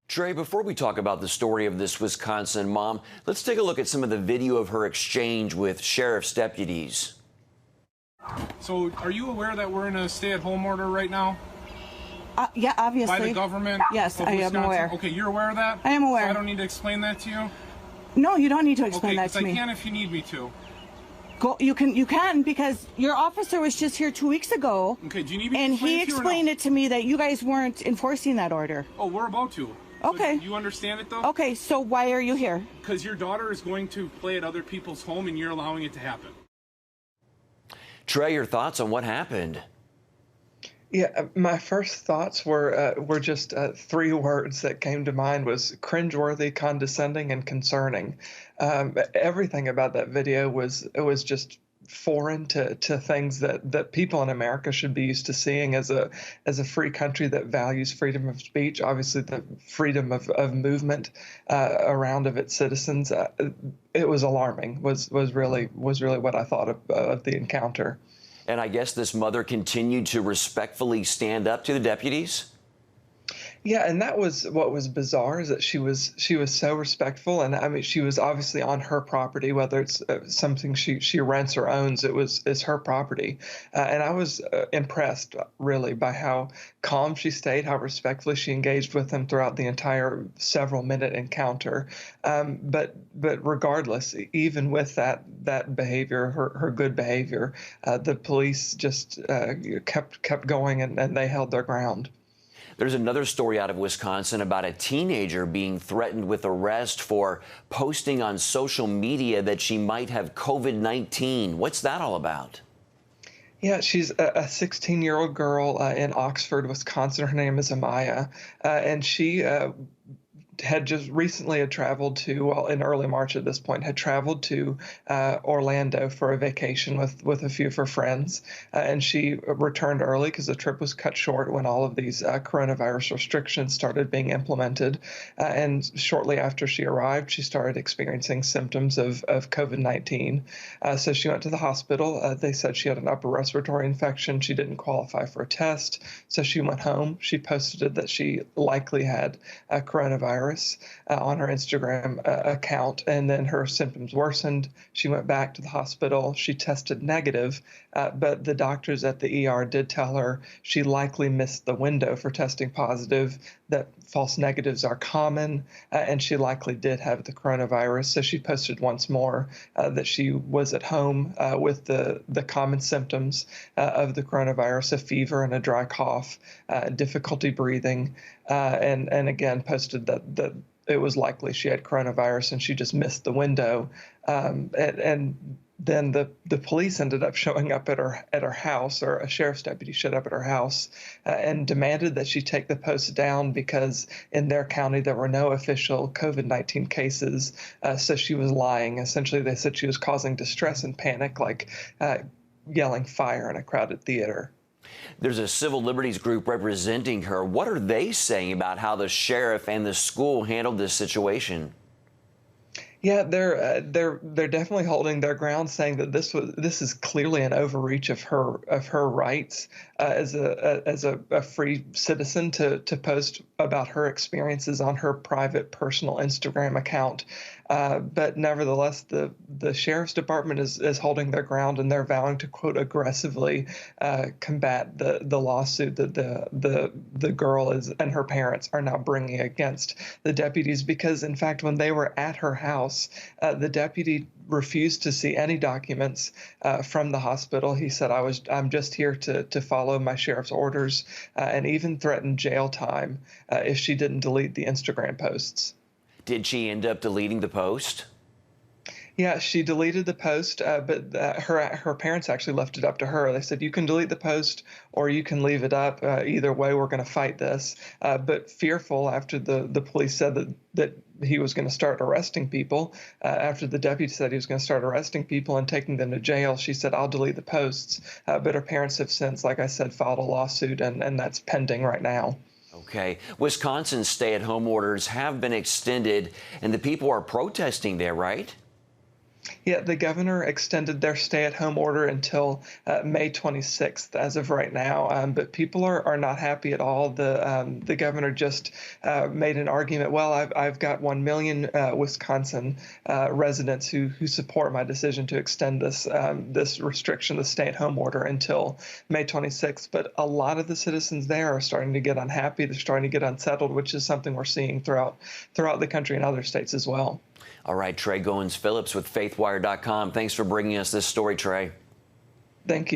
Trey, before we talk about the story of this Wisconsin mom, let's take a look at some of the video of her exchange with sheriff's deputies. So, are you aware that we're in a stay-at-home order right now? Yeah, obviously. By the government? Yes, I am aware. Okay, you're aware of that? I am aware. So I don't need to explain that to you? No, you don't need to explain that to me. I can if you need me to. Go, you can because your officer was just here 2 weeks ago. Okay, do you need me and to explain he it to you or explained no? it to me that you guys weren't enforcing that order. Oh, we're about to. Okay. So you understand it though? Okay, so why are you here? Because your daughter is going to play at other people's home and you're allowing it to happen. Trey, your thoughts on what happened? Yeah, my first thoughts were just three words that came to mind was cringeworthy, condescending, and concerning. Everything about that video was just foreign to things that people in America should be used to seeing as a free country that values freedom of speech, obviously the freedom of movement around of its citizens. It was alarming. Was really what I thought of the encounter. And I guess this mother continued to respectfully stand up to the deputies? Yeah, and that was what was bizarre is that she was so respectful, and I mean she was obviously on her property, whether it's something she rents or owns, it's her property, and I was impressed really by how calm she stayed, how respectfully she engaged with him throughout the entire several-minute encounter. But regardless, even with that behavior, her good behavior, the police just kept going, and they held their ground. There's another story out of Wisconsin about a teenager being threatened with arrest for posting on social media that she might have COVID-19. What's that all about? Yeah, she's a 16-year-old girl in Oxford, Wisconsin. Her name is Amaya, and she had just recently traveled to, well, in early March at this point, had traveled to Orlando for a vacation with a few of her friends. And she returned early because the trip was cut short when all of these coronavirus restrictions started being implemented. And shortly after she arrived, she started experiencing symptoms of COVID-19. So she went to the hospital. They said she had an upper respiratory infection. She didn't qualify for a test. So she went home. She posted that she likely had coronavirus on her Instagram account, and then her symptoms worsened. She went back to the hospital. She tested negative, but the doctors at the ER did tell her she likely missed the window for testing positive, that false negatives are common, and she likely did have the coronavirus. So she posted once more that she was at home with the common symptoms of the coronavirus, a fever and a dry cough, difficulty breathing, and again posted that it was likely she had coronavirus and she just missed the window. And then the police ended up showing up at her house, or a sheriff's deputy showed up at her house and demanded that she take the post down because in their county there were no official COVID-19 cases. So she was lying. Essentially, they said she was causing distress and panic, like yelling fire in a crowded theater. There's a civil liberties group representing her. What are they saying about how the sheriff and the school handled this situation? Yeah, they're definitely holding their ground, saying that this is clearly an overreach of her rights as a free citizen to post about her experiences on her private personal Instagram account. But nevertheless, the sheriff's department is holding their ground, and they're vowing to, quote, aggressively combat the lawsuit that the girl and her parents are now bringing against the deputies, because in fact when they were at her house, the deputy refused to see any documents from the hospital. He said, I'm just here to follow my sheriff's orders, and even threatened jail time if she didn't delete the Instagram posts. Did she end up deleting the post? Yeah, she deleted the post, but her parents actually left it up to her. They said, you can delete the post or you can leave it up. Either way, we're going to fight this. But fearful after the police said that he was going to start arresting people, after the deputy said he was going to start arresting people and taking them to jail, she said, I'll delete the posts. But her parents have since, like I said, filed a lawsuit, and that's pending right now. Okay. Wisconsin's stay-at-home orders have been extended, and the people are protesting there, right? Yeah, the governor extended their stay-at-home order until May 26th, as of right now. But people are not happy at all. The governor just made an argument. Well, I've got 1 million Wisconsin residents who support my decision to extend this restriction, the stay-at-home order, until May 26th. But a lot of the citizens there are starting to get unhappy. They're starting to get unsettled, which is something we're seeing throughout the country and other states as well. All right, Trey Goins-Phillips with FaithWire.com. Thanks for bringing us this story, Trey. Thank you.